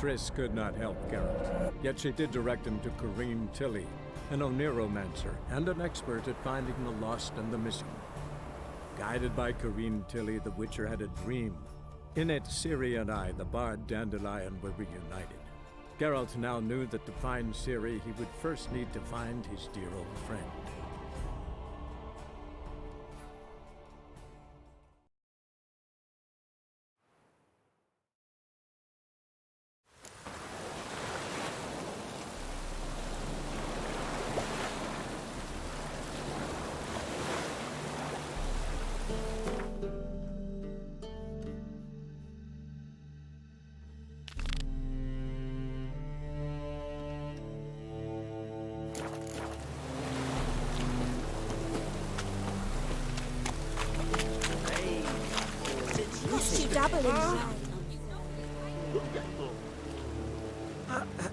Triss could not help Geralt, yet she did direct him to Corrine Tilly, an Oniromancer and an expert at finding the lost and the missing. Guided by Corrine Tilly, the Witcher had a dream. In it, Ciri and I, the bard Dandelion, were reunited. Geralt now knew that to find Ciri, he would first need to find his dear old friend.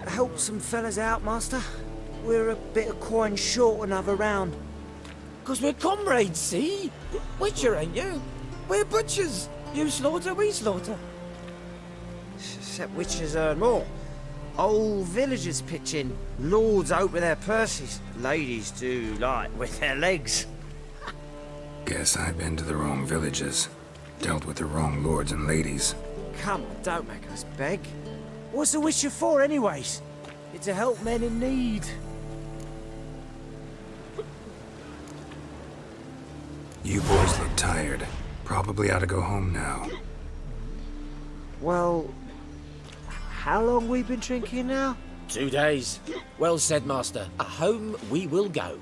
Help some fellas out, Master. We're a bit of coin short another round. 'Cause we're comrades, see? Witcher, ain't you? We're butchers. You slaughter, we slaughter. Except witches earn more. Old villagers pitch in. Lords out with their purses. Ladies do like with their legs. Guess I've been to the wrong villages. Dealt with the wrong lords and ladies. Come on, don't make us beg. What's a witcher for, anyways? It's to help men in need. You boys look tired. Probably ought to go home now. Well, how long we been drinking now? 2 days. Well said, Master. Home we will go.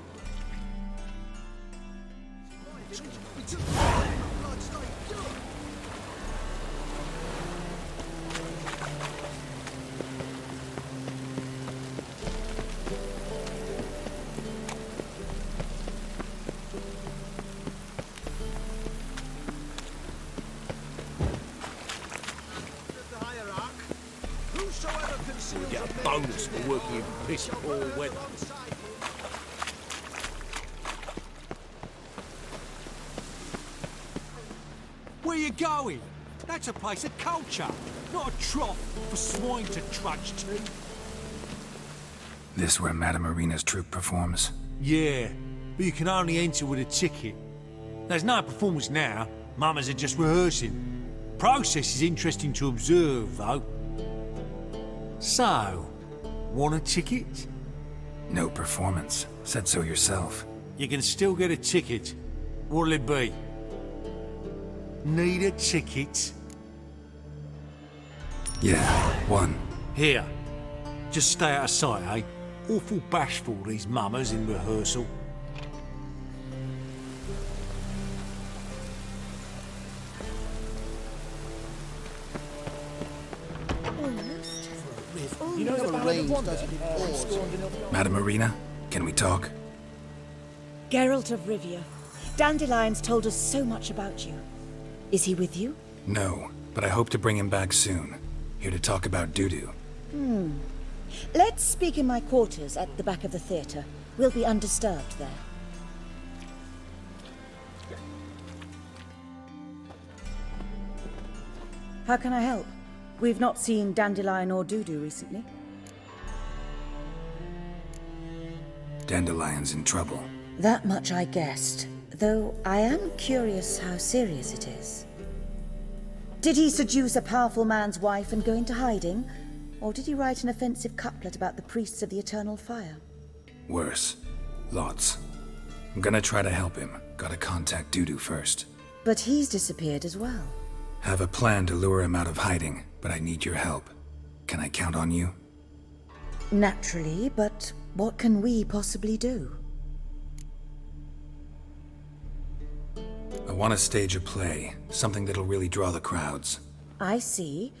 Get a bonus for working in piss poor weather. Where you going? That's a place of culture, not a trough for swine to trudge to. This where Madame Marina's troupe performs? Yeah, but you can only enter with a ticket. There's no performance now. Mamas are just rehearsing. Process is interesting to observe, though. So, want a ticket? No performance. Said so yourself. You can still get a ticket. What'll it be? Need a ticket? Yeah, one. Here. Just stay out of sight, eh? Awful bashful, these mamas in rehearsal. You know the rain Madame Marina, can we talk? Geralt of Rivia. Dandelion's told us so much about you. Is he with you? No, but I hope to bring him back soon. Here to talk about Dudu. Let's speak in my quarters at the back of the theatre. We'll be undisturbed there. How can I help? We've not seen Dandelion or Dudu recently. Dandelion's in trouble. That much I guessed, though I am curious how serious it is. Did he seduce a powerful man's wife and go into hiding? Or did he write an offensive couplet about the priests of the eternal fire? Worse. Lots. I'm gonna try to help him. Gotta contact Dudu first. But he's disappeared as well. Have a plan to lure him out of hiding, but I need your help. Can I count on you? Naturally, but what can we possibly do? I want to stage a play, something that'll really draw the crowds. I see.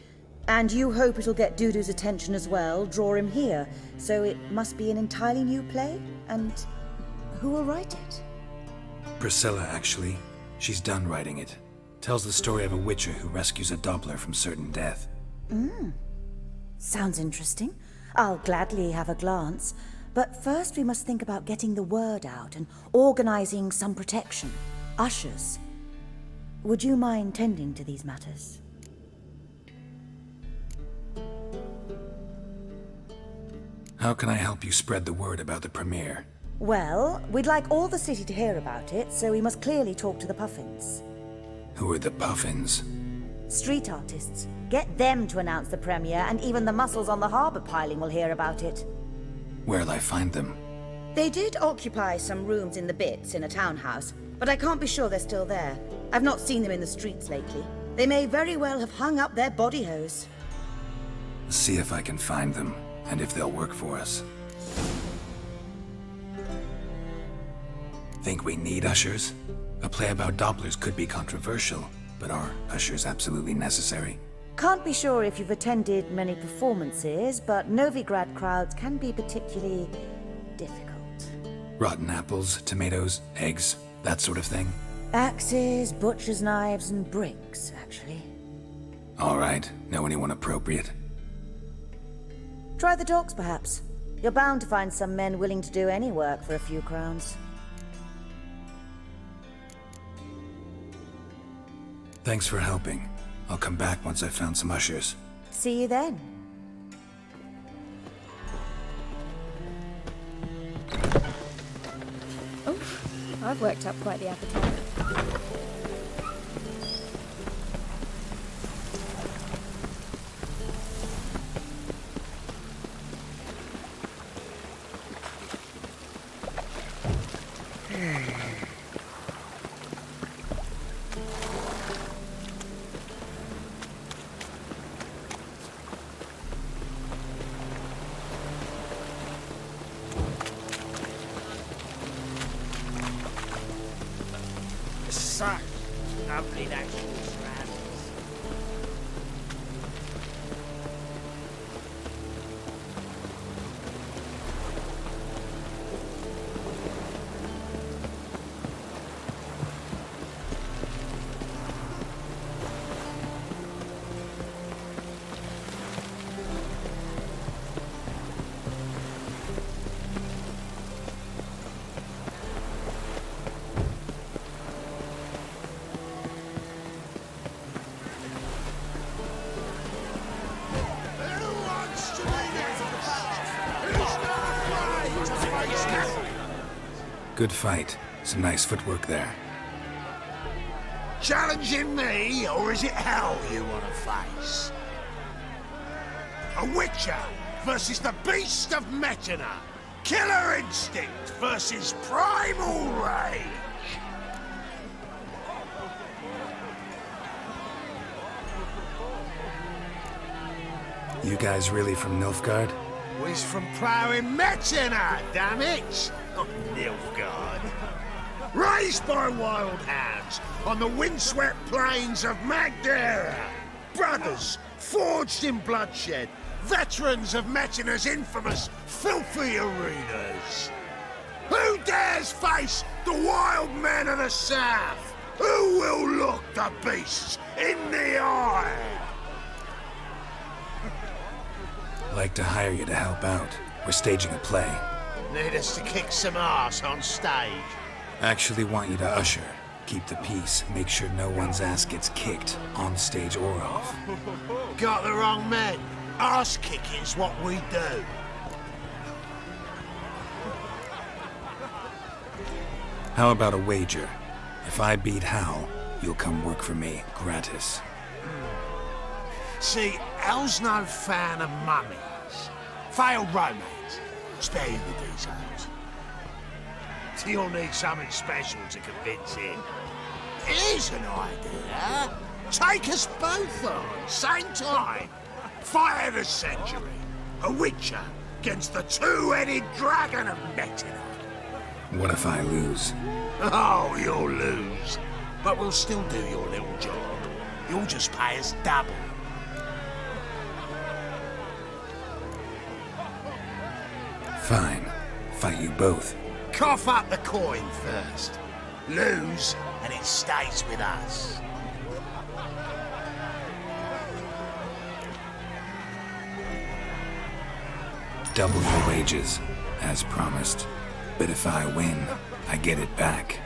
And you hope it'll get Dudu's attention as well, draw him here. So it must be an entirely new play? And who will write it? Priscilla, actually. She's done writing it. Tells the story of a witcher who rescues a Doppler from certain death. Sounds interesting. I'll gladly have a glance. But first we must think about getting the word out and organizing some protection. Ushers. Would you mind tending to these matters? How can I help you spread the word about the premiere? Well, we'd like all the city to hear about it, so we must clearly talk to the Puffins. Who are the Puffins? Street artists. Get them to announce the premiere, and even the muscles on the harbour piling will hear about it. Where'll I find them? They did occupy some rooms in the Bits in a townhouse, but I can't be sure they're still there. I've not seen them in the streets lately. They may very well have hung up their body hose. See if I can find them, and if they'll work for us. Think we need ushers? A play about Dopplers could be controversial, but are ushers absolutely necessary? Can't be sure if you've attended many performances, but Novigrad crowds can be particularly difficult. Rotten apples, tomatoes, eggs, that sort of thing? Axes, butcher's knives, and bricks, actually. All right. Know anyone appropriate? Try the docks, perhaps. You're bound to find some men willing to do any work for a few crowns. Thanks for helping. I'll come back once I've found some ushers. See you then. Oh, I've worked up quite the appetite. So lovely natural surroundings. Good fight. Some nice footwork there. Challenging me, or is it hell you want to face? A Witcher versus the Beast of Metina. Killer instinct versus primal rage. You guys really from Nilfgaard? We's from ploughing Metina, damn it! Not Nilfgaard. Raised by wild hounds on the windswept plains of Magdera. Brothers forged in bloodshed. Veterans of Metina's infamous filthy arenas. Who dares face the wild men of the south? Who will look the beasts in the eye? Like to hire you to help out. We're staging a play. Need us to kick some ass on stage. Actually want you to usher. Keep the peace. Make sure no one's ass gets kicked, on stage or off. Got the wrong men. Ass kicking's what we do. How about a wager? If I beat Hal, you'll come work for me, gratis. See, Hal's no fan of mummies. Failed romance. Spare you the details. You'll need something special to convince him. Here's an idea. Take us both on, same time. Fight of the century. A Witcher against the two-headed dragon of Metina. What if I lose? Oh, you'll lose. But we'll still do your little job. You'll just pay us double. Fine. Fight you both. Cough up the coin first. Lose, and it stays with us. Double your wages, as promised. But if I win, I get it back.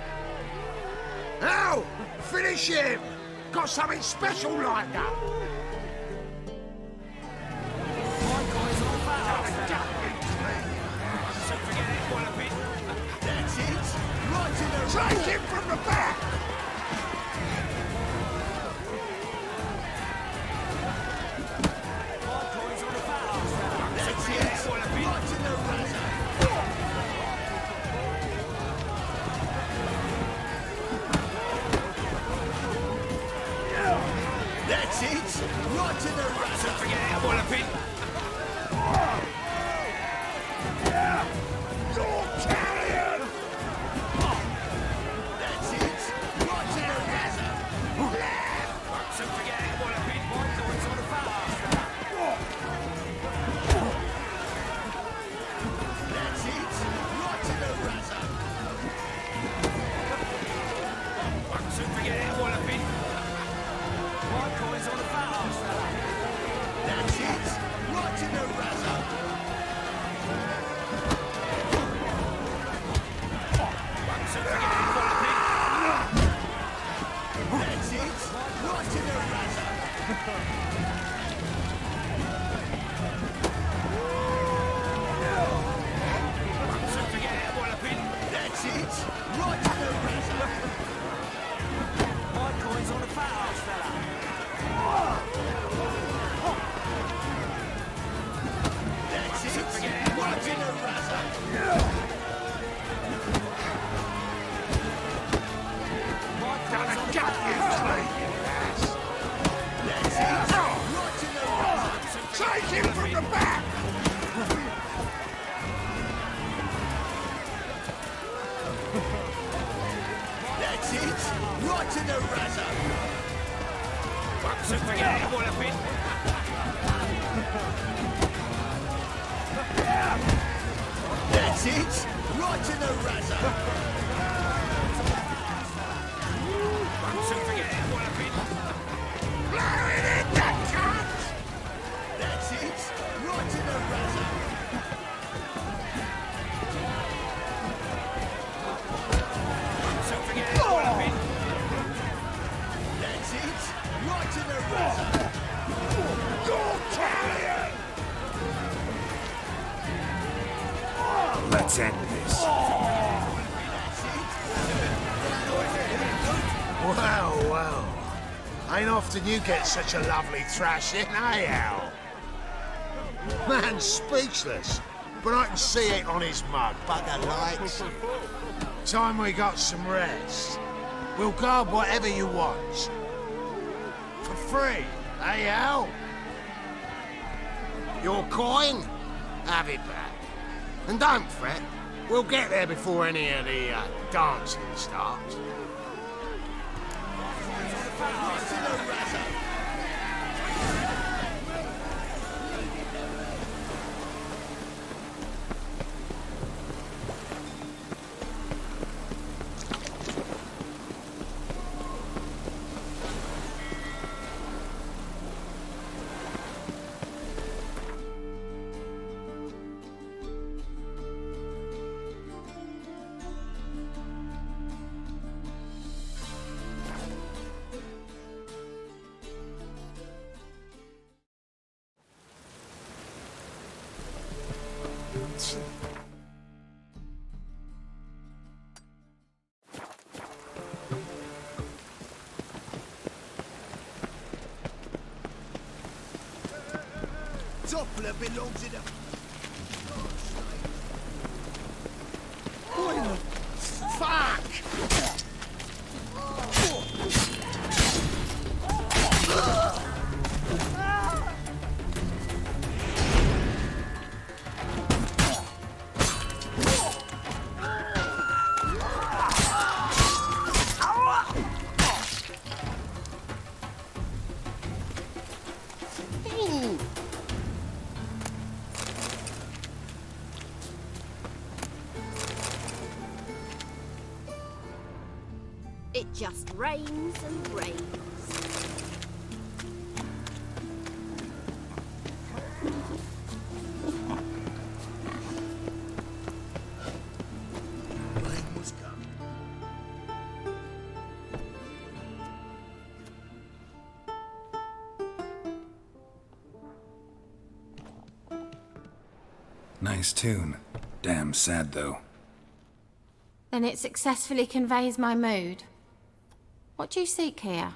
Now, finish him! Got something special lined up! That's it! Right in the razor! Won't soon forget what I've been. Blowing in the cunt! That's it! Right in the razor! Won't soon forget what I've been. That's it! Right in the razor! You're carrying! Let's end this. Well, well. Ain't often you get such a lovely thrashing, eh, Al? Man's speechless, but I can see it on his mug. Bugger likes it. Time we got some rest. We'll guard whatever you want. For free, eh, Al? Your coin? Have it back. And don't fret, we'll get there before any of the dancing starts. Doppler belongs in a... Fuck! It just rains and rains. Rain was coming. Nice tune. Damn sad, though. Then it successfully conveys my mood. What do you seek here?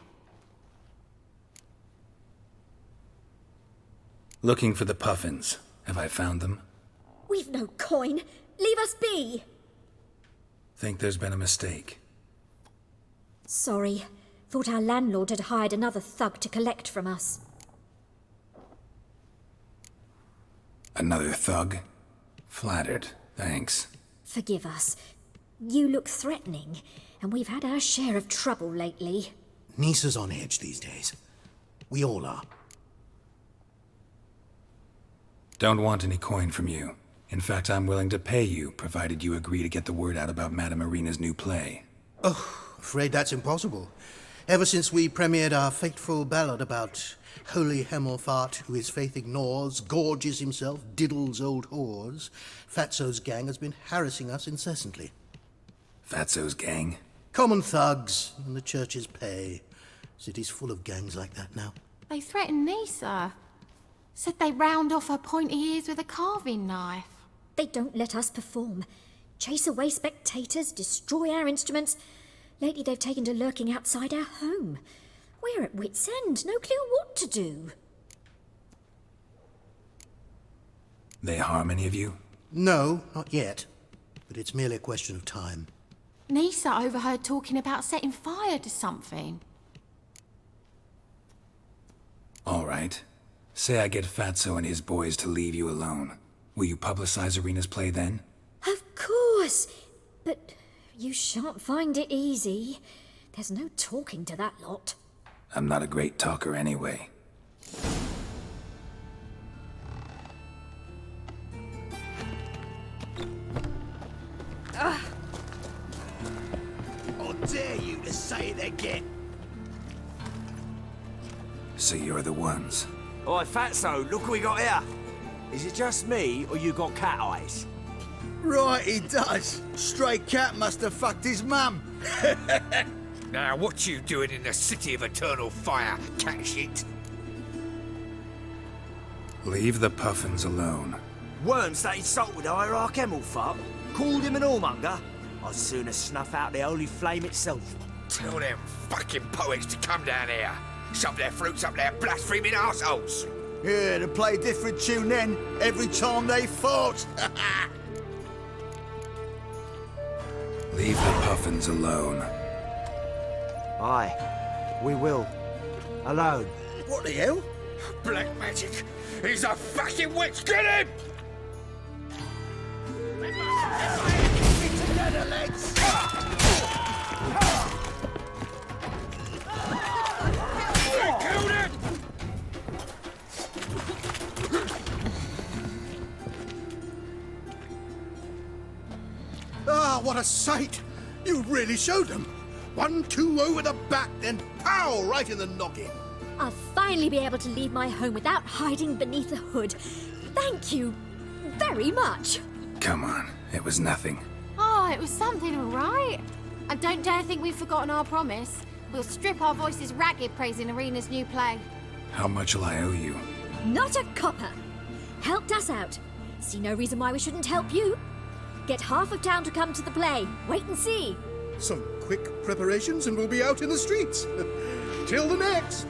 Looking for the puffins. Have I found them? We've no coin. Leave us be. Think there's been a mistake. Sorry. Thought our landlord had hired another thug to collect from us. Another thug? Flattered. Thanks. Forgive us. You look threatening, and we've had our share of trouble lately. Nisa's on edge these days. We all are. Don't want any coin from you. In fact, I'm willing to pay you, provided you agree to get the word out about Madame Irina's new play. Oh, afraid that's impossible. Ever since we premiered our fateful ballad about holy Hemelfart, who his faith ignores, gorges himself, diddles old whores, Fatso's gang has been harassing us incessantly. Fatso's gang? Common thugs in the church's pay. City's full of gangs like that now. They threatened Nisa. Said they round off her pointy ears with a carving knife. They don't let us perform. Chase away spectators, destroy our instruments. Lately they've taken to lurking outside our home. We're at wit's end, no clue what to do. They harm any of you? No, not yet. But it's merely a question of time. Nisa overheard talking about setting fire to something. All right. Say I get Fatso and his boys to leave you alone. Will you publicize Irina's play then? Of course! But you shan't find it easy. There's no talking to that lot. I'm not a great talker anyway. dare you to say it again? So you're the ones. Oi, Fatso, look what we got here. Is it just me, or you got cat eyes? Right, he does. Stray cat must have fucked his mum. Now, what you doing in the city of eternal fire, cat shit? Leave the puffins alone. Worms that insulted Hierarch Emelfart, called him an whoremonger. I'd sooner snuff out the holy flame itself. Tell them fucking poets to come down here. Shove their fruits up their blaspheming arseholes. Yeah, to play a different tune then, every time they fought. Leave the puffins alone. Aye, we will. Alone. What the hell? Black magic! He's a fucking witch! Get him! Together, lads! Killed him! Ah, what a sight! You really showed them. 1-2 over the back, then pow! Right in the noggin. I'll finally be able to leave my home without hiding beneath a hood. Thank you very much. Come on, it was nothing. Oh, it was something, all right. I don't dare think we've forgotten our promise. We'll strip our voices ragged praising Arena's new play. How much will I owe you? Not a copper. Helped us out. See no reason why we shouldn't help you. Get half of town to come to the play. Wait and see. Some quick preparations and we'll be out in the streets. Till the next.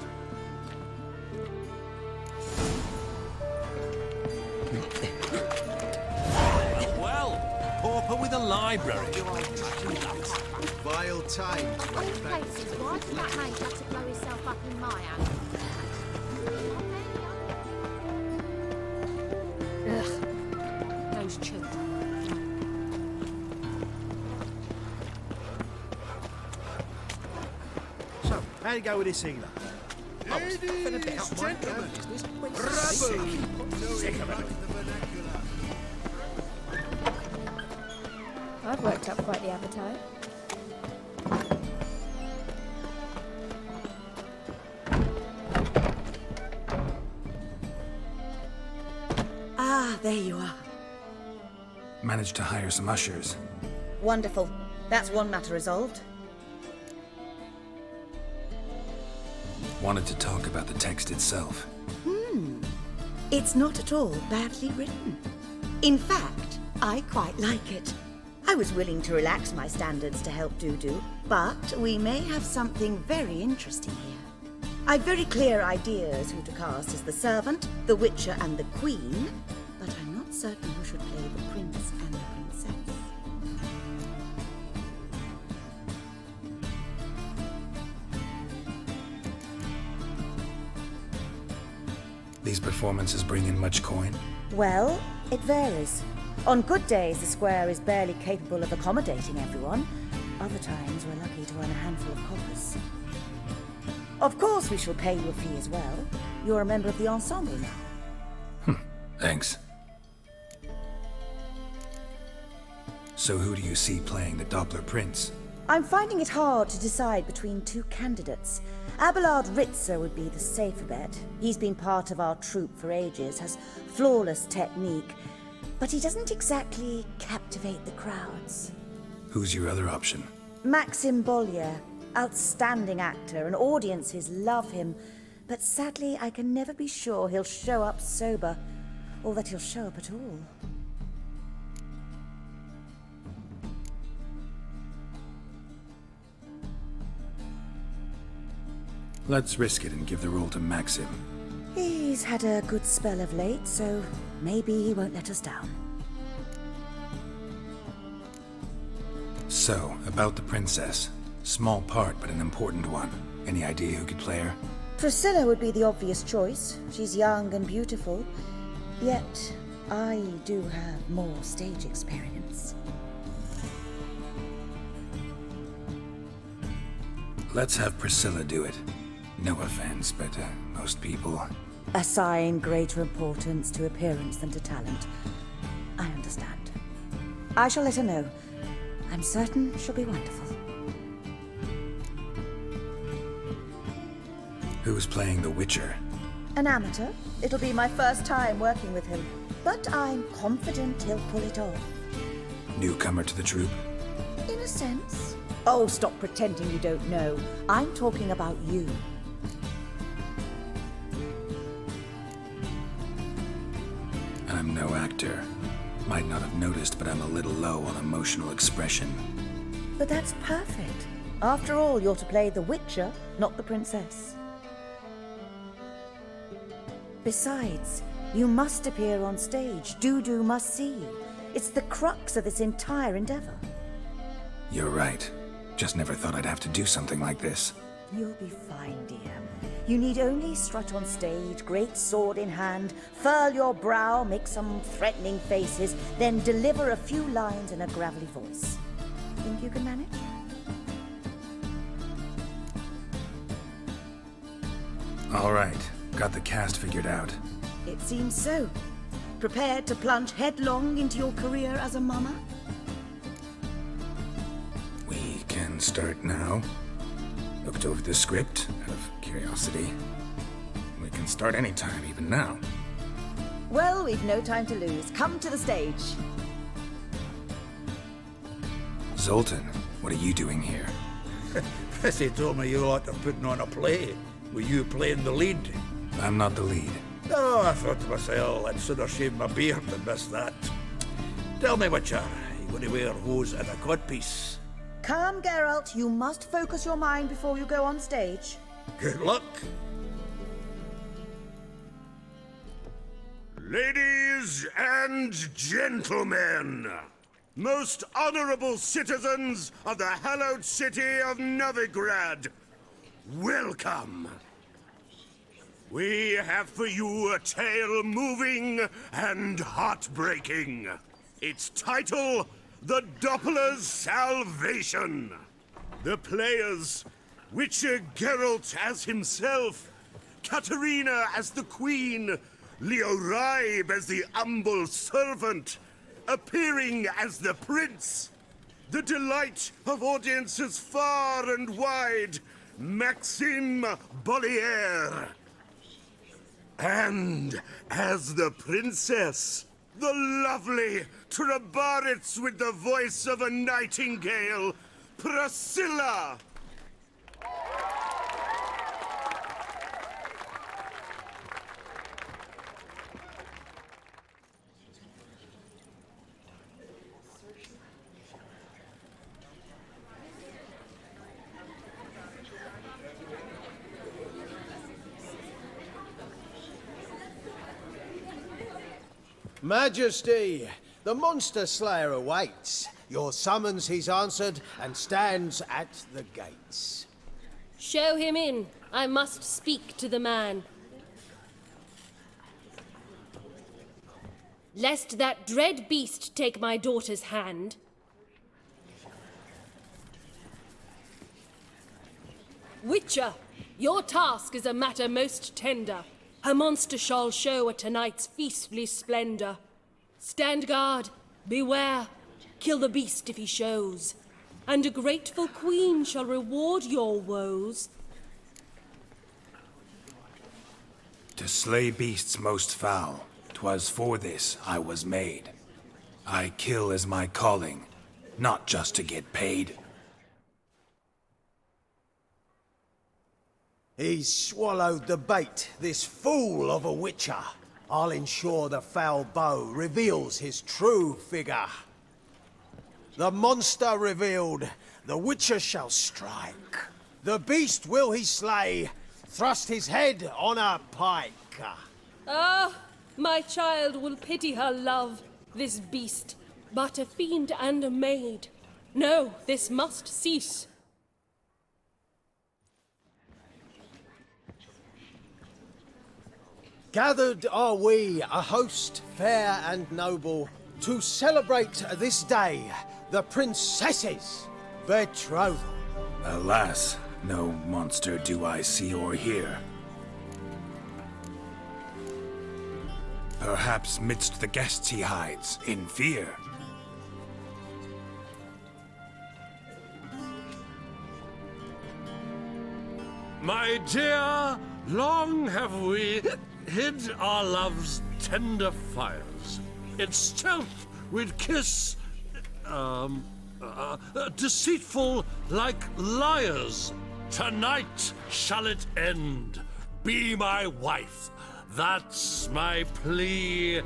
Well, pauper with a library. Vile times. All places, why did that mate have to blow himself up in my house? Ugh. Those children. So, how'd it go with this healer? Ladies, gentlemen, I've worked up quite the appetite. Ah, there you are. Managed to hire some ushers. Wonderful. That's one matter resolved. Wanted to talk about the text itself. It's not at all badly written. In fact, I quite like it. I was willing to relax my standards to help Dudu, but we may have something very interesting here. I've very clear ideas who to cast as the servant, the witcher, and the queen, but I'm not certain who should play the prince and the princess. These performances bring in much coin? Well, it varies. On good days, the square is barely capable of accommodating everyone. Other times, we're lucky to earn a handful of coppers. Of course, we shall pay you a fee as well. You're a member of the ensemble now. Thanks. So who do you see playing the Doppler Prince? I'm finding it hard to decide between two candidates. Abelard Ritzer would be the safer bet. He's been part of our troupe for ages, has flawless technique, but he doesn't exactly captivate the crowds. Who's your other option? Maxim Bollier, outstanding actor, and audiences love him, but sadly I can never be sure he'll show up sober, or that he'll show up at all. Let's risk it and give the role to Maxim. He's had a good spell of late, so maybe he won't let us down. So, about the princess. Small part, but an important one. Any idea who could play her? Priscilla would be the obvious choice. She's young and beautiful. Yet, I do have more stage experience. Let's have Priscilla do it. No offense, but most people... Assign greater importance to appearance than to talent. I understand. I shall let her know. I'm certain she'll be wonderful. Who's playing the Witcher? An amateur. It'll be my first time working with him, but I'm confident he'll pull it off. Newcomer to the troupe? In a sense. Oh, stop pretending you don't know. I'm talking about you. I'm no actor. Might not have noticed, but I'm a little low on emotional expression. But that's perfect. After all, you're to play the Witcher, not the princess. Besides, you must appear on stage. Dudu must see you. It's the crux of this entire endeavor. You're right. Just never thought I'd have to do something like this. You'll be fine, dear. You need only strut on stage, great sword in hand, furl your brow, make some threatening faces, then deliver a few lines in a gravelly voice. Think you can manage? All right. Got the cast figured out. It seems so. Prepared to plunge headlong into your career as a mama? We can start now. Looked over the script, out of curiosity. We can start anytime, even now. Well, we've no time to lose. Come to the stage. Zoltan, what are you doing here? Prissy told me you ought to putting on a play. Were you playing the lead? I'm not the lead. Oh, I thought to myself, I'd sooner shave my beard than miss that. Tell me, Witcher, you going to wear hose and a codpiece? Calm, Geralt. You must focus your mind before you go on stage. Good luck. Ladies and gentlemen, most honorable citizens of the hallowed city of Novigrad, welcome. We have for you a tale moving and heartbreaking. Its title, The Doppler's Salvation. The players, Witcher Geralt as himself, Katerina as the Queen, Leo Raib as the humble servant, appearing as the Prince, the delight of audiences far and wide, Maxime Bollier. And as the Princess, the lovely Trabaritz with the voice of a nightingale, Priscilla. Majesty, the monster slayer awaits. Your summons he's answered and stands at the gates. Show him in. I must speak to the man. Lest that dread beast take my daughter's hand. Witcher, your task is a matter most tender. Her monster shall show at tonight's feastly splendor. Stand guard, beware, kill the beast if he shows, and a grateful queen shall reward your woes. To slay beasts most foul, 'twas for this I was made. I kill as my calling, not just to get paid. He's swallowed the bait, this fool of a Witcher. I'll ensure the foul bow reveals his true figure. The monster revealed, the Witcher shall strike. The beast will he slay, thrust his head on a pike. Ah, my child will pity her love, this beast, but a fiend and a maid. No, this must cease. Gathered are we, a host fair and noble, to celebrate this day, the princess's betrothal. Alas, no monster do I see or hear. Perhaps midst the guests he hides, in fear. My dear long have we hid our love's tender fires. In stealth we'd kiss, deceitful like liars. Tonight shall it end. Be my wife. That's my plea.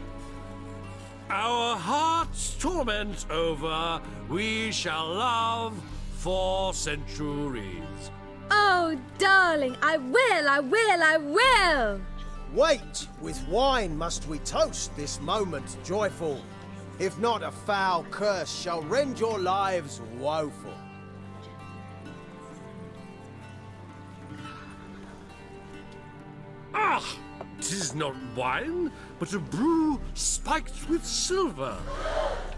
Our hearts' torment over, we shall love for centuries. Oh, darling, I will! Wait, with wine must we toast this moment joyful. If not, a foul curse shall rend your lives woeful. Ah! 'Tis not wine, but a brew spiked with silver.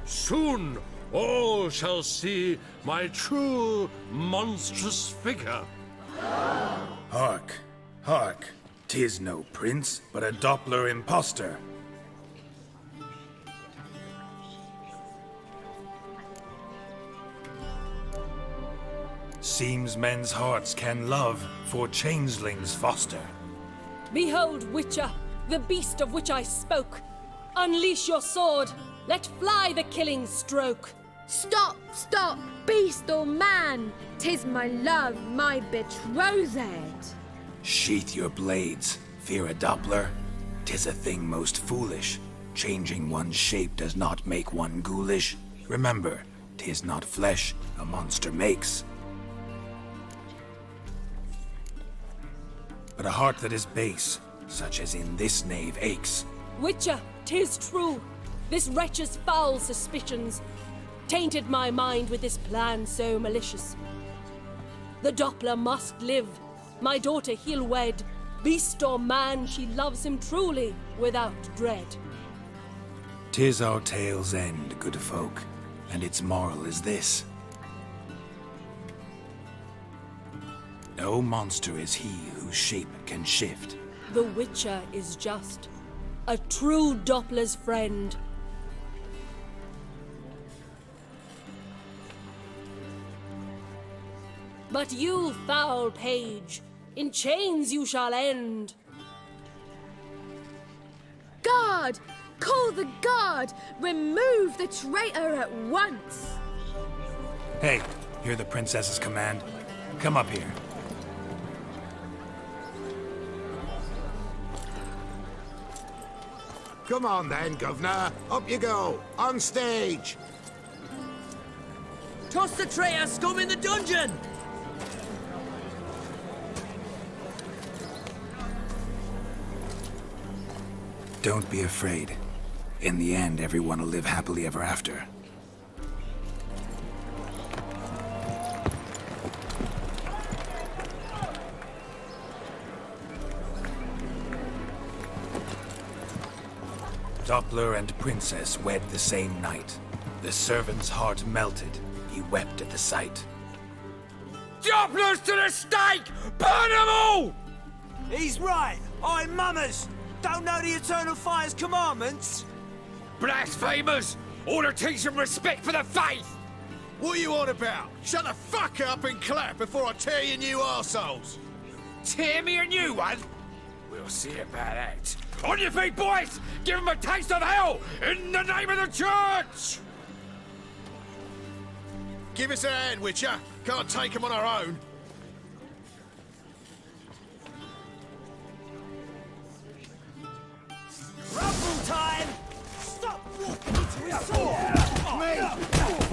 Soon all shall see my true monstrous figure. Hark, hark. 'Tis no prince, but a Doppler impostor. Seems men's hearts can love, for changelings foster. Behold, Witcher, the beast of which I spoke. Unleash your sword. Let fly the killing stroke. Stop, beast or man! 'Tis my love, my betrothed. Sheath your blades. Fear a Doppler? 'Tis a thing most foolish. Changing one's shape does not make one ghoulish. Remember, 'tis not flesh a monster makes, but a heart that is base, such as in this knave aches. Witcher, 'tis true. This wretch's foul suspicions tainted my mind with this plan so malicious. The Doppler must live. My daughter he'll wed. Beast or man, she loves him truly, without dread. 'Tis our tale's end, good folk, and its moral is this. No monster is he whose shape can shift. The Witcher is just a true Doppler's friend. But you, foul page, in chains you shall end. Guard! Call the guard! Remove the traitor at once! Hey, hear the princess's command? Come up here. Come on then, Governor. Up you go. On stage. Toss the traitor scum in the dungeon! Don't be afraid. In the end, everyone will live happily ever after. Doppler and princess wed the same night. The servant's heart melted. He wept at the sight. Dopplers to the stake! Burn them all! He's right! I mummers! Don't know the Eternal Fire's commandments? Blasphemers! Ought to teach some respect for the faith! What are you on about? Shut the fuck up and clap before I tear you new arseholes! Tear me a new one? We'll see about that. On your feet, boys! Give them a taste of hell in the name of the church! Give us a hand, Witcher. Can't take them on our own. Rumble time! Stop walking into his sword! Me!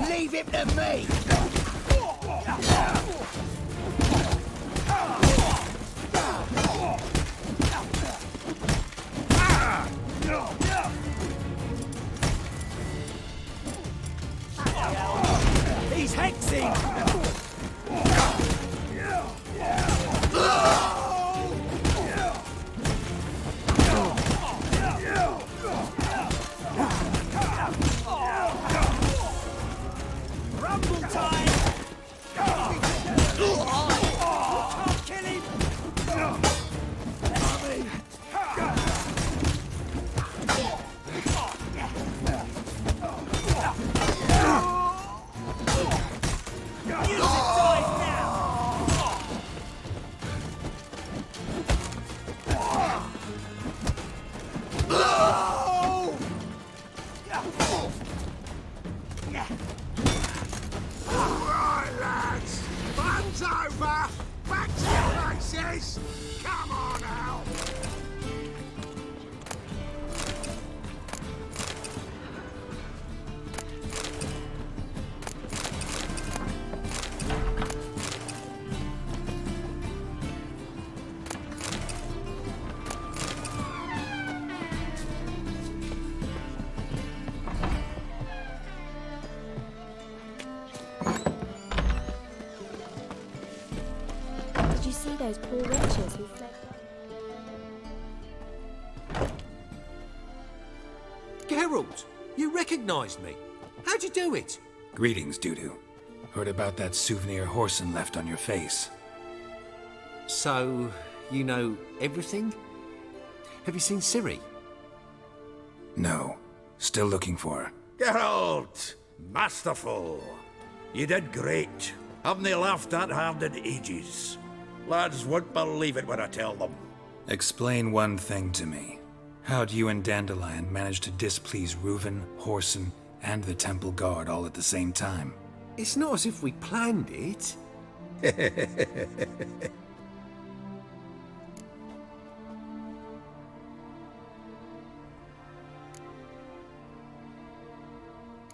Leave him to me! He's hexing! Rumble time! Can't kill him! All right, lads. Fun's over. Back to your places. Come on out. Did you see those poor wretches who fled? Geralt, you recognised me. How'd you do it? Greetings, Dudu. Heard about that souvenir Horson left on your face. So, you know everything? Have you seen Ciri? No. Still looking for her. Geralt! Masterful! You did great. Haven't they laughed that hard in ages? Lads won't believe it when I tell them. Explain one thing to me. How'd you and Dandelion manage to displease Reuven, Horson, and the Temple Guard all at the same time? It's not as if we planned it.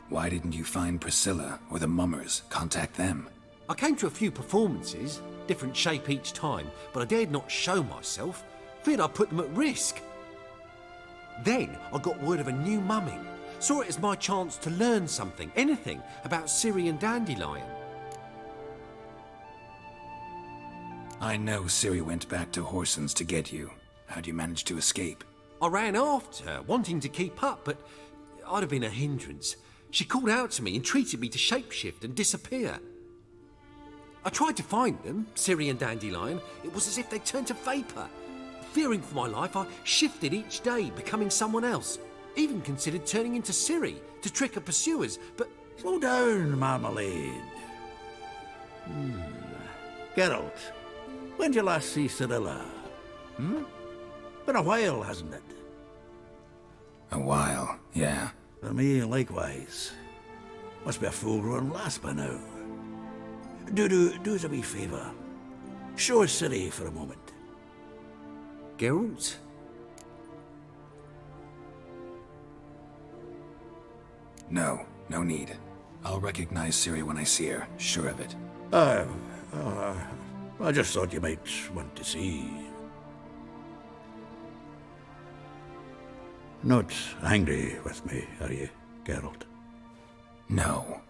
Why didn't you find Priscilla or the Mummers? Contact them. I came to a few performances, different shape each time, but I dared not show myself. Feared I'd put them at risk. Then I got word of a new mumming. Saw it as my chance to learn something, anything, about Ciri and Dandelion. I know Ciri went back to Horson's to get you. How'd you manage to escape? I ran after her, wanting to keep up, but I'd have been a hindrance. She called out to me, entreated me to shapeshift and disappear. I tried to find them, Ciri and Dandelion. It was as if they turned to vapour. Fearing for my life, I shifted each day, becoming someone else. Even considered turning into Ciri to trick her pursuers, but... Slow down, Marmalade. Geralt, when'd you last see Cirilla? Been a while, hasn't it? A while, yeah. For me, likewise. Must be a full-grown lass by now. Do us a wee favour. Show us Ciri for a moment. Geralt? No need. I'll recognize Ciri when I see her, sure of it. I just thought you might want to see. Not angry with me, are you, Geralt? No.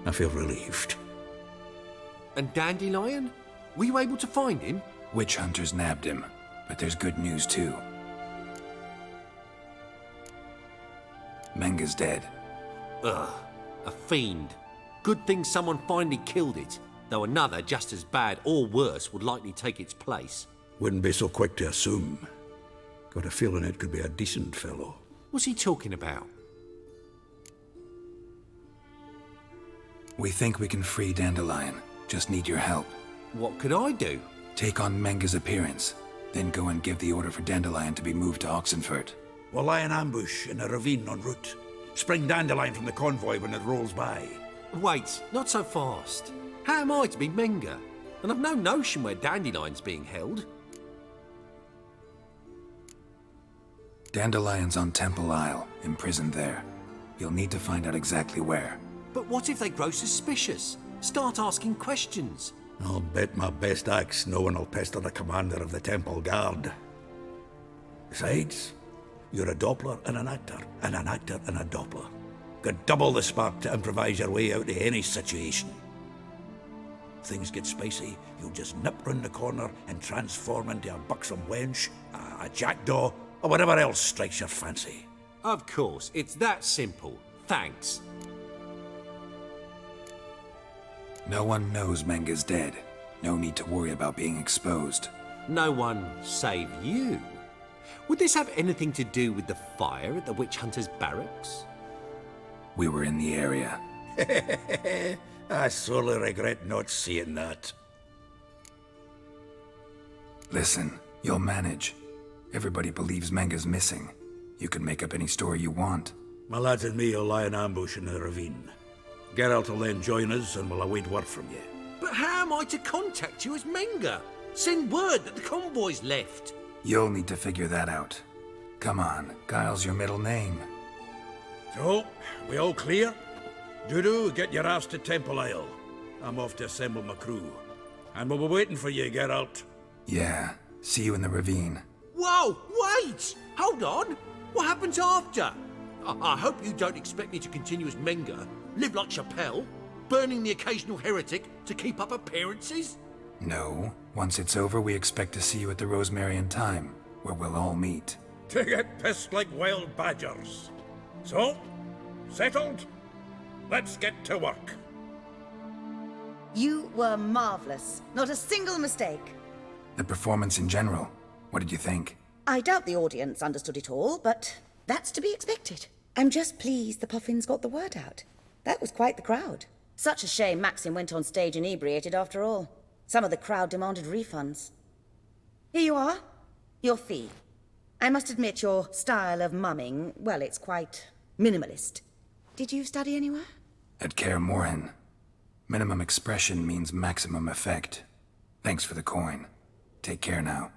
I feel relieved. And Dandelion? Were you able to find him? Witch hunters nabbed him, but there's good news too. Menga's dead. Ugh, a fiend. Good thing someone finally killed it, though another just as bad or worse would likely take its place. Wouldn't be so quick to assume. Got a feeling it could be a decent fellow. What's he talking about? We think we can free Dandelion. Just need your help. What could I do? Take on Menga's appearance, then go and give the order for Dandelion to be moved to Oxenfurt. We'll lie in ambush in a ravine en route. Spring Dandelion from the convoy when it rolls by. Wait, not so fast. How am I to be Menga? And I've no notion where Dandelion's being held. Dandelion's on Temple Isle, imprisoned there. You'll need to find out exactly where. But what if they grow suspicious? Start asking questions? I'll bet my best axe no one will pester the commander of the Temple Guard. Besides, you're a Doppler and an actor and a Doppler. Got double the spark to improvise your way out of any situation. Things get spicy, you'll just nip round the corner and transform into a buxom wench, a jackdaw, or whatever else strikes your fancy. Of course, it's that simple. Thanks. No one knows Menga's dead. No need to worry about being exposed. No one save you. Would this have anything to do with the fire at the witch hunter's barracks? We were in the area. I sorely regret not seeing that. Listen, you'll manage. Everybody believes Menga's missing. You can make up any story you want. My lads and me will lie in ambush in the ravine. Geralt will then join us and we'll await word from you. But how am I to contact you as Menga? Send word that the convoy's left. You'll need to figure that out. Come on, Guile's your middle name. So, we all clear? Dudu, get your ass to Temple Isle. I'm off to assemble my crew. And we'll be waiting for you, Geralt. Yeah, see you in the ravine. Whoa, wait! Hold on! What happens after? I hope you don't expect me to continue as Menga, live like Chappelle, burning the occasional heretic to keep up appearances? No, once it's over, we expect to see you at the Rosemary in Time, where we'll all meet. To get pissed like wild badgers. So, settled? Let's get to work. You were marvelous. Not a single mistake. The performance in general, what did you think? I doubt the audience understood it all, but that's to be expected. I'm just pleased the Puffins got the word out. That was quite the crowd. Such a shame Maxim went on stage inebriated after all. Some of the crowd demanded refunds. Here you are. Your fee. I must admit your style of mumming, well, it's quite minimalist. Did you study anywhere? At Kaer Morhen. Minimum expression means maximum effect. Thanks for the coin. Take care now.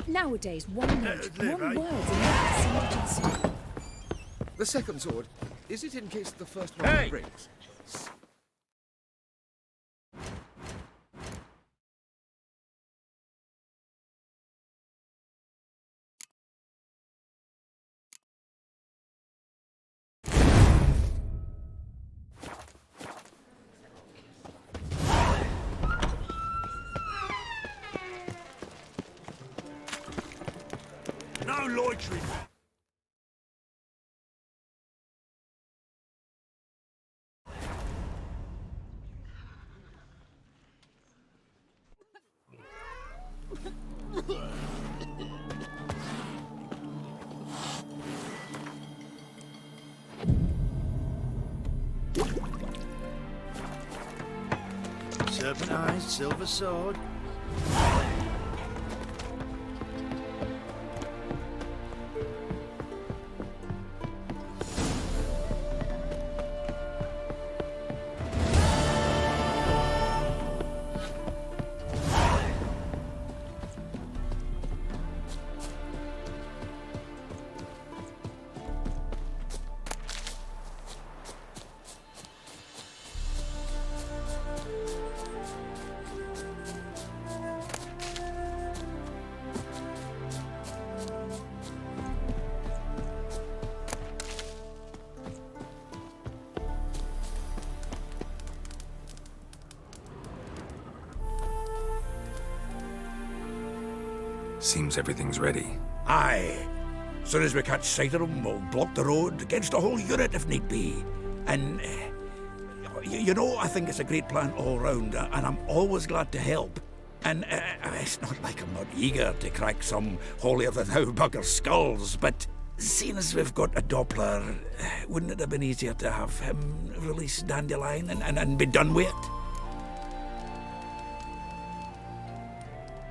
Nowadays, one note, one word is enough. The second sword, is it in case the first one breaks? No loitering. Serpent eyes, silver sword. Seems everything's ready. Aye. Soon as we catch sight of them, we'll block the road against a whole unit if need be. And, you know, I think it's a great plan all round, and I'm always glad to help. And it's not like I'm not eager to crack some holier-than-thou bugger skulls, but seeing as we've got a Doppler, wouldn't it have been easier to have him release Dandelion and be done with it?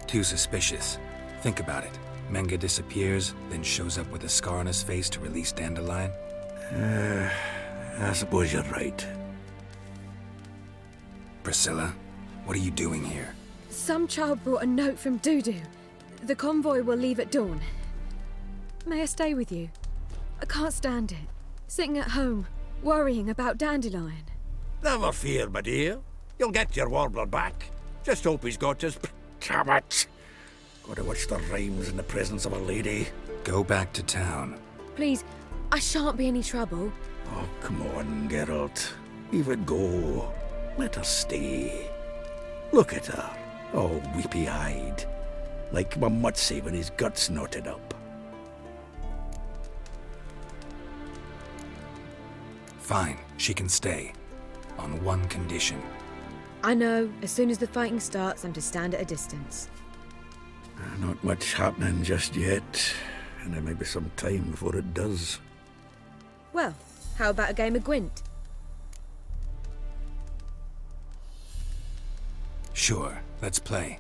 Too suspicious. Think about it. Menga disappears, then shows up with a scar on his face to release Dandelion. I suppose you're right. Priscilla, what are you doing here? Some child brought a note from Dudu. The convoy will leave at dawn. May I stay with you? I can't stand it. Sitting at home, worrying about Dandelion. Never fear, my dear. You'll get your warbler back. Just hope he's got his... Damn it! Gotta watch the rhymes in the presence of a lady. Go back to town. Please, I shan't be any trouble. Oh, come on, Geralt. Leave it go. Let her stay. Look at her, all weepy-eyed. Like my Mutsy with his guts knotted up. Fine, she can stay. On one condition. I know, as soon as the fighting starts, I'm to stand at a distance. Not much happening just yet, and there may be some time before it does. Well, how about a game of Gwent? Sure, let's play.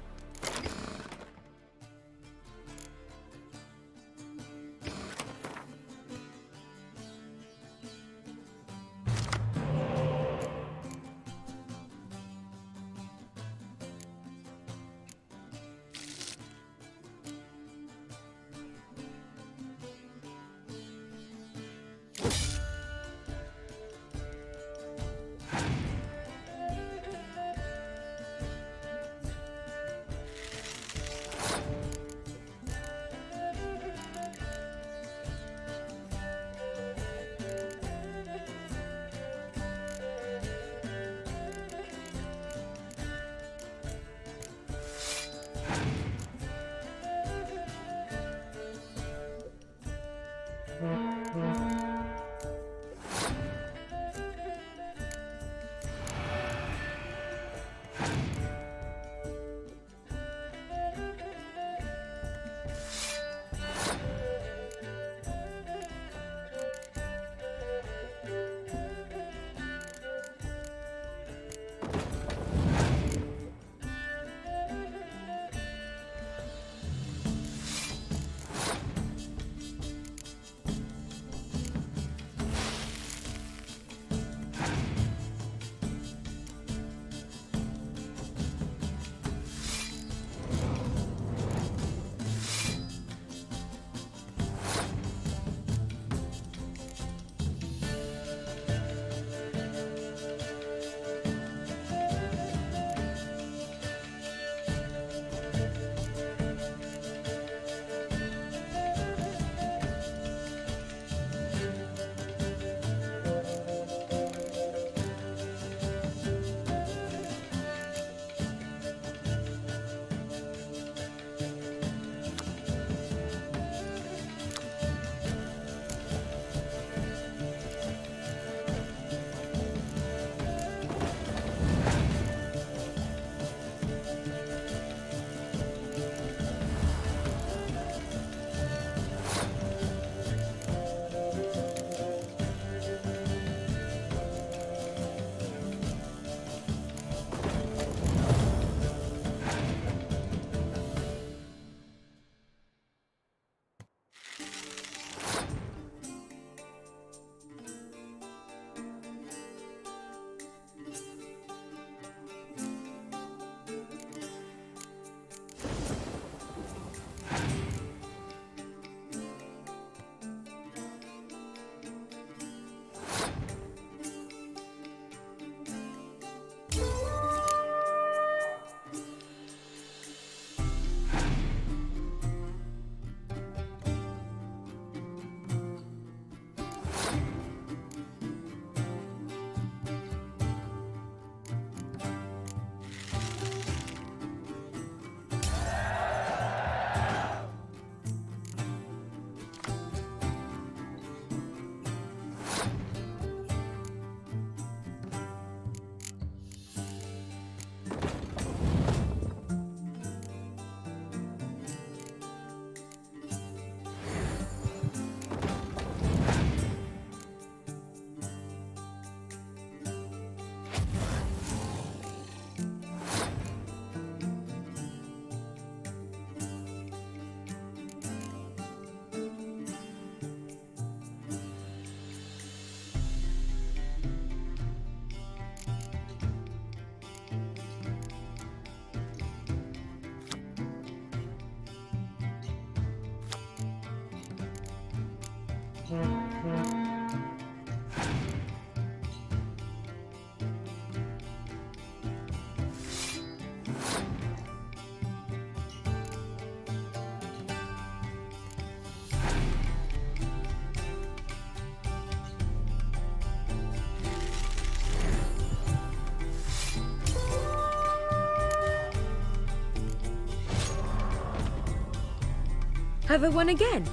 Have I won again?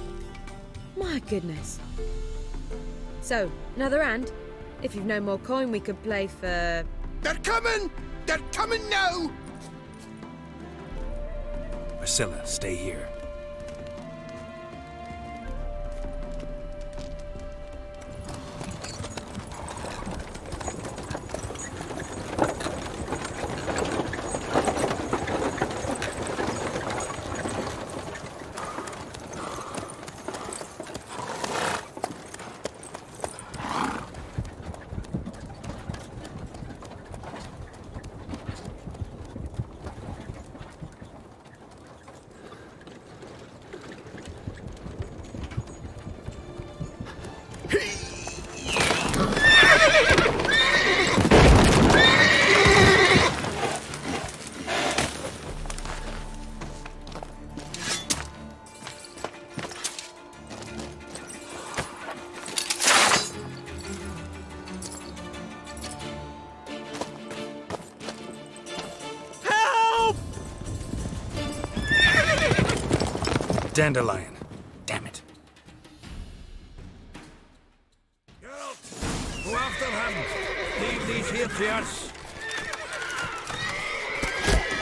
My goodness. So, another hand? If you've no more coin, we could play for... They're coming! They're coming now! Priscilla, stay here. Dandelion. Damn it. Go after him. Leave these here to us.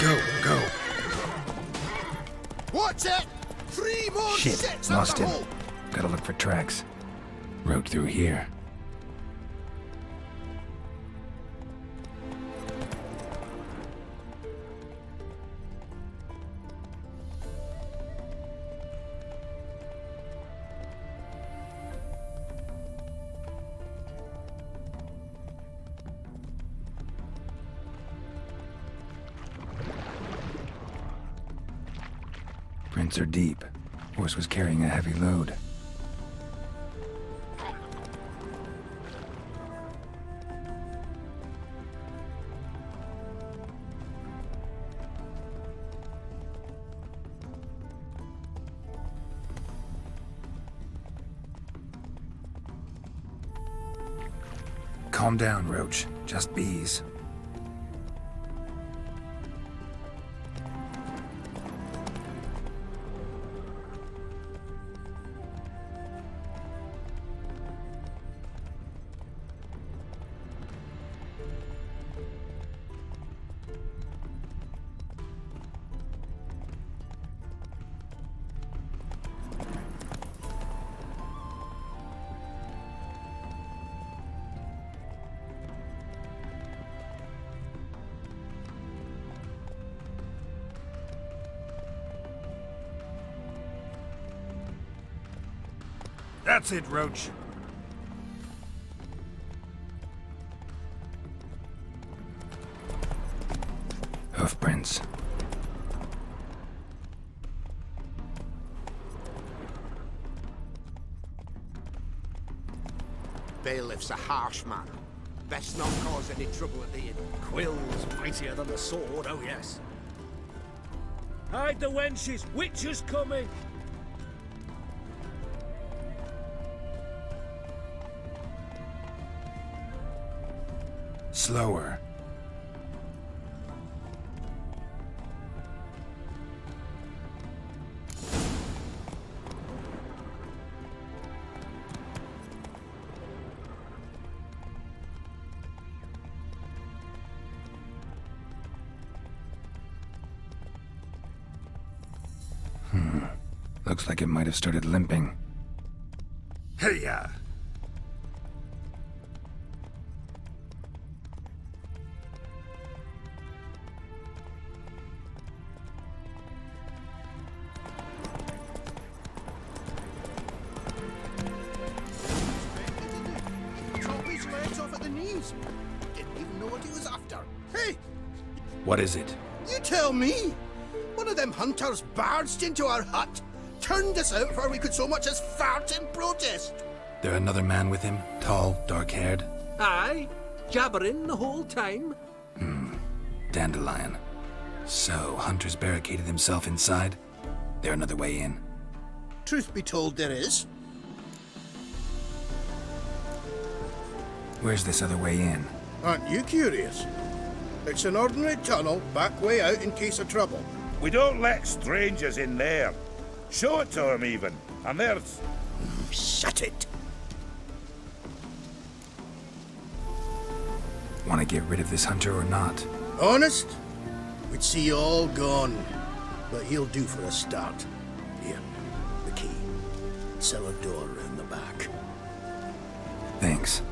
Go. Watch it! 3 more Shit, sets lost out the him. hole. Gotta look for tracks. Road through here. Prints are deep. Horse was carrying a heavy load. Calm down, Roach. Just bees. That's it, Roach. Hoofprints. Bailiff's a harsh man. Best not cause any trouble at the inn. Quill's mightier than the sword, oh yes. Hide the wenches! Witcher's coming! Slower. Looks like it might have started limping. Hey-ya! Chop his legs off at the knees. Didn't even know what he was after. Hey, What is it? you tell me. One of them hunters barged into our hut, turned us out before we could so much as fart in protest. There another man with him? Tall, dark-haired? Aye, jabbering the whole time. Dandelion. So, Hunter's barricaded himself inside? There another way in? Truth be told, there is. Where's this other way in? Aren't you curious? It's an ordinary tunnel, back way out in case of trouble. We don't let strangers in there. Show it to them even. And there's... Shut it. Want to get rid of this hunter or not? Honest? We'd see you all gone. But he'll do for a start. Here, the key. Cellar door round the back. Thanks.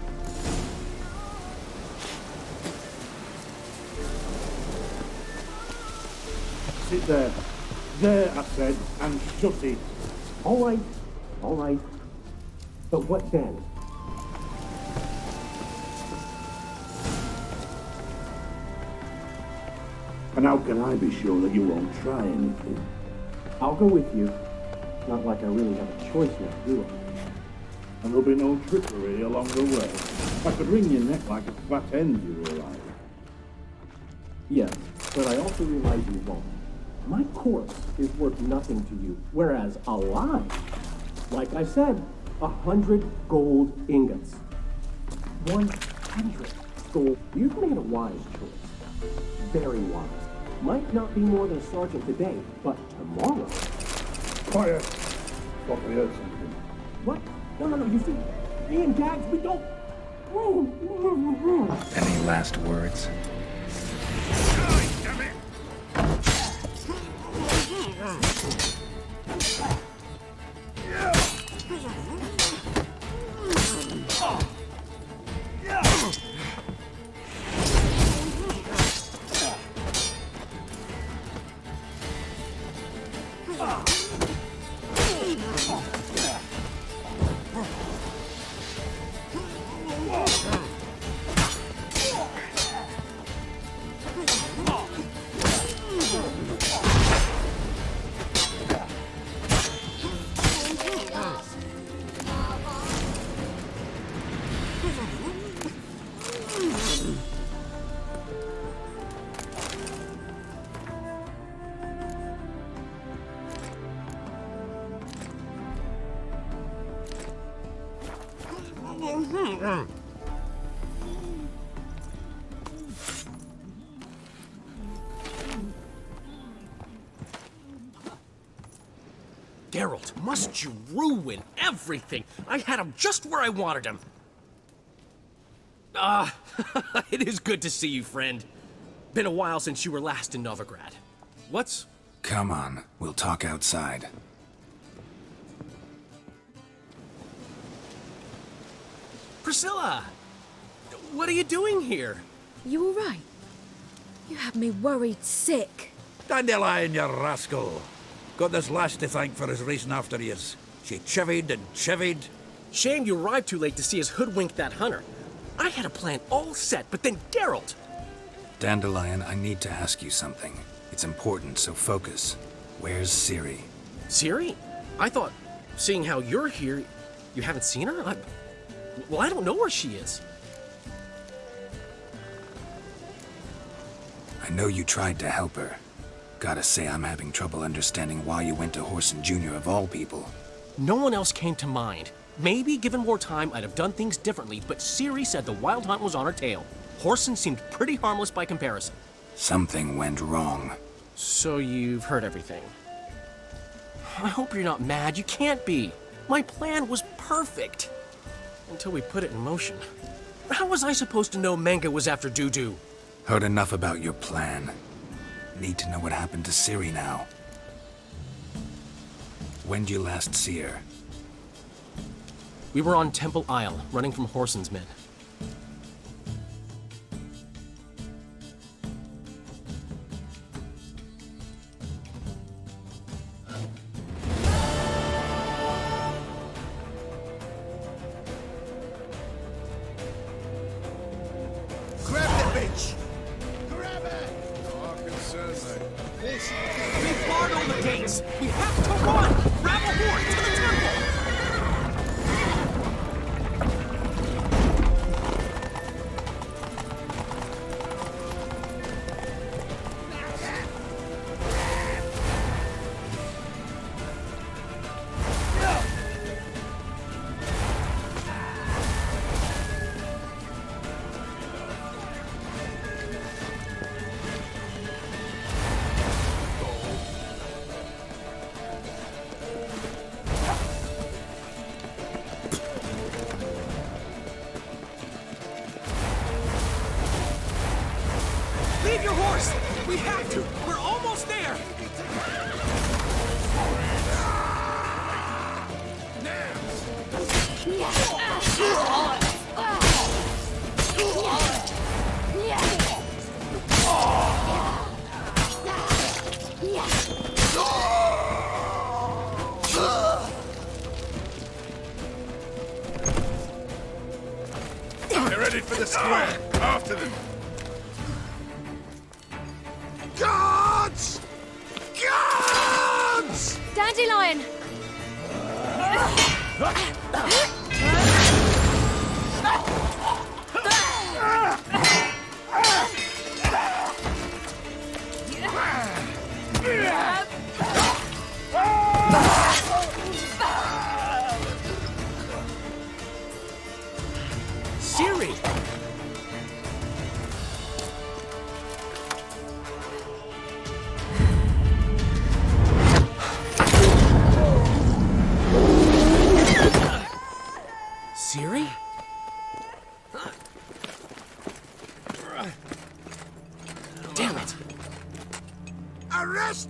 Sit there. There, I said, and shut it. All right. But what then? And how can I be sure that you won't try anything? I'll go with you. Not like I really have a choice now, do I? And there'll be no trickery along the way. I could wring your neck like a fat hen, you realize. Yes, but I also realize you won't. My corpse is worth nothing to you, whereas alive, like I said, 100 gold ingots. 100 gold. You've made a wise choice. Very wise. Might not be more than a sergeant today, but tomorrow, Quiet. Thought we heard something. What? No, you see, me and Gags, we don't... Any last words? Geralt, must you ruin everything? I had him just where I wanted him. It is good to see you, friend. Been a while since you were last in Novigrad. What's... Come on, we'll talk outside. Priscilla! What are you doing here? You all right? You had me worried sick. Dandelion, you rascal. Got this lass to thank for his racing after years. She chivied and chivied. Shame you arrived too late to see us hoodwink that hunter. I had a plan all set, but then Geralt... Dandelion, I need to ask you something. It's important, so focus. Where's Ciri? Ciri? I thought, seeing how you're here, you haven't seen her? Well, I don't know where she is. I know you tried to help her. Gotta say, I'm having trouble understanding why you went to Whoreson Jr. of all people. No one else came to mind. Maybe, given more time, I'd have done things differently, but Ciri said the Wild Hunt was on her tail. Whoreson seemed pretty harmless by comparison. Something went wrong. So you've heard everything. I hope you're not mad. You can't be. My plan was perfect. Until we put it in motion. How was I supposed to know Manga was after Dudu? Heard enough about your plan. Need to know what happened to Ciri now. When'd you last see her? We were on Temple Isle, running from Whoreson's men. Grab the bitch! We've barred all the gates! We have to run! Grab a horse to the temple! Leave your horse! We have to! We're almost there! They're ready for the square! After them! Guards! Guards! Dandelion! Ciri!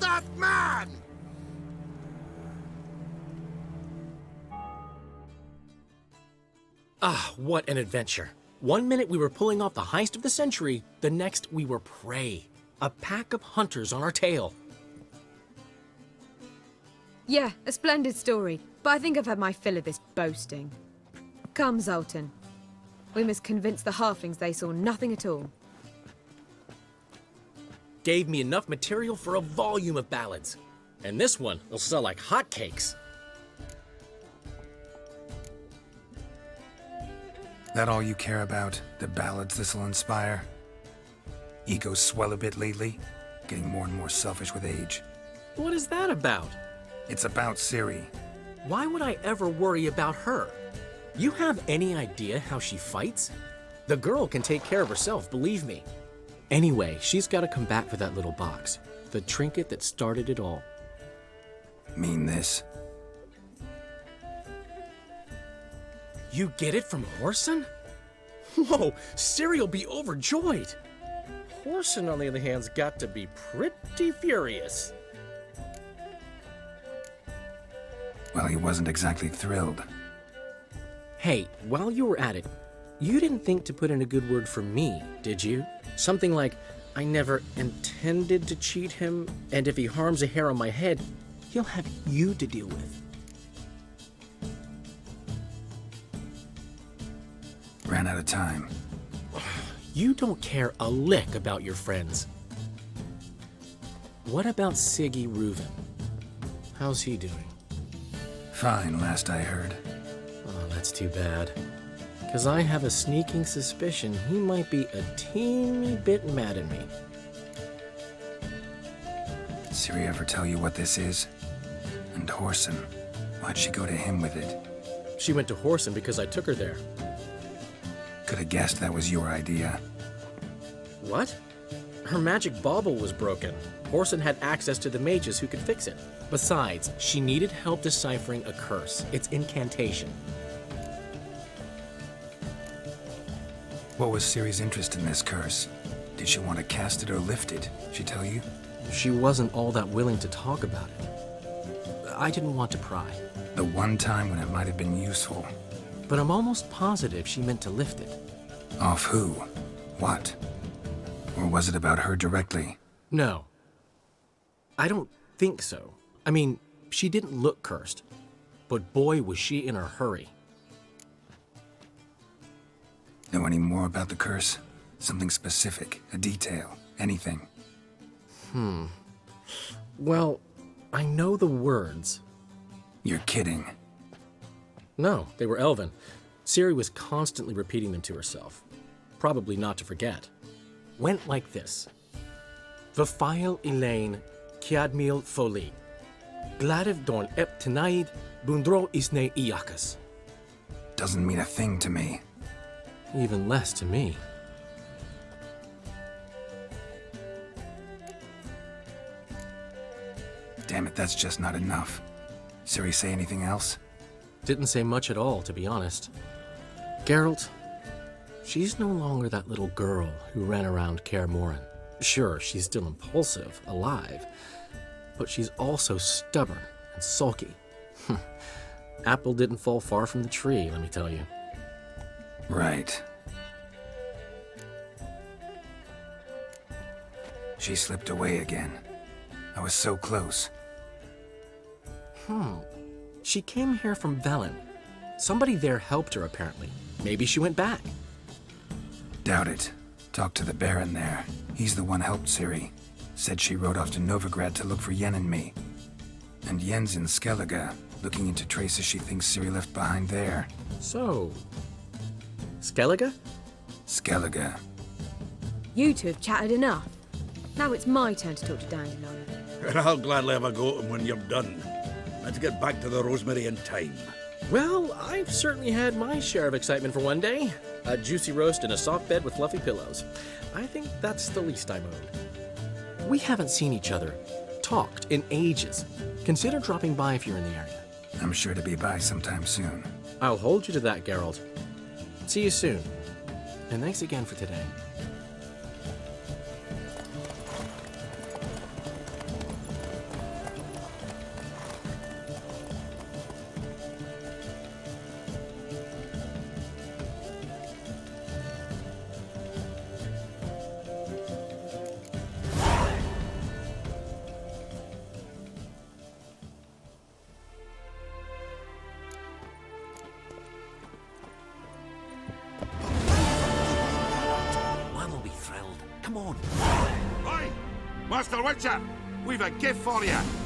that man! Ah, what an adventure. One minute we were pulling off the heist of the century, the next we were prey. A pack of hunters on our tail. Yeah, a splendid story, but I think I've had my fill of this boasting. Come, Zoltan. We must convince the halflings they saw nothing at all. Gave me enough material for a volume of ballads. And this one will sell like hotcakes. That all you care about? The ballads this'll inspire? Egos swell a bit lately? Getting more and more selfish with age. What is that about? It's about Ciri. Why would I ever worry about her? You have any idea how she fights? The girl can take care of herself, believe me. Anyway, she's got to come back for that little box. The trinket that started it all. Mean this? You get it from Whoreson? Whoa, Ciri'll be overjoyed. Whoreson, on the other hand's got to be pretty furious. Well, he wasn't exactly thrilled. Hey, while you were at it, you didn't think to put in a good word for me, did you? Something like, I never intended to cheat him, and if he harms a hair on my head, he'll have you to deal with. Ran out of time. You don't care a lick about your friends. What about Siggy Reuven? How's he doing? Fine, last I heard. Oh, that's too bad. Because I have a sneaking suspicion he might be a teeny bit mad at me. Ciri ever tell you what this is? And Whoreson, why'd she go to him with it? She went to Whoreson because I took her there. Could have guessed that was your idea. What? Her magic bauble was broken. Whoreson had access to the mages who could fix it. Besides, she needed help deciphering a curse. Its incantation. What was Ciri's interest in this curse? Did she want to cast it or lift it? She tell you? She wasn't all that willing to talk about it. I didn't want to pry. The one time when it might have been useful. But I'm almost positive she meant to lift it. Off who? What? Or was it about her directly? No. I don't think so. I mean, she didn't look cursed. But boy, was she in a hurry. Know any more about the curse? Something specific, a detail, anything? Well, I know the words. You're kidding. No, they were Elven. Ciri was constantly repeating them to herself. Probably not to forget. Went like this. Vafile Elaine Kiadmil Foli. Gladev Dorn Ep Tenaid Bundro Isne Iakas. Doesn't mean a thing to me. Even less to me. Damn it, that's just not enough. Ciri say anything else? Didn't say much at all, to be honest. Geralt, she's no longer that little girl who ran around Kaer Morhen. Sure, she's still impulsive, alive, but she's also stubborn and sulky. Apple didn't fall far from the tree, let me tell you. Right. She slipped away again. I was so close. She came here from Velen. Somebody there helped her, apparently. Maybe she went back. Doubt it. Talked to the Baron there. He's the one helped Ciri. Said she rode off to Novigrad to look for Yen and me. And Yen's in Skellige, looking into traces she thinks Ciri left behind there. So, Skellige? Skellige. You two have chatted enough. Now it's my turn to talk to Dandelion. And I'll gladly have a go at him when you're done. Let's get back to the Rosemary in time. Well, I've certainly had my share of excitement for one day. A juicy roast in a soft bed with fluffy pillows. I think that's the least I'm owed. We haven't seen each other, talked in ages. Consider dropping by if you're in the area. I'm sure to be by sometime soon. I'll hold you to that, Geralt. See you soon. And thanks again for today. Master Witcher! We've a gift for you.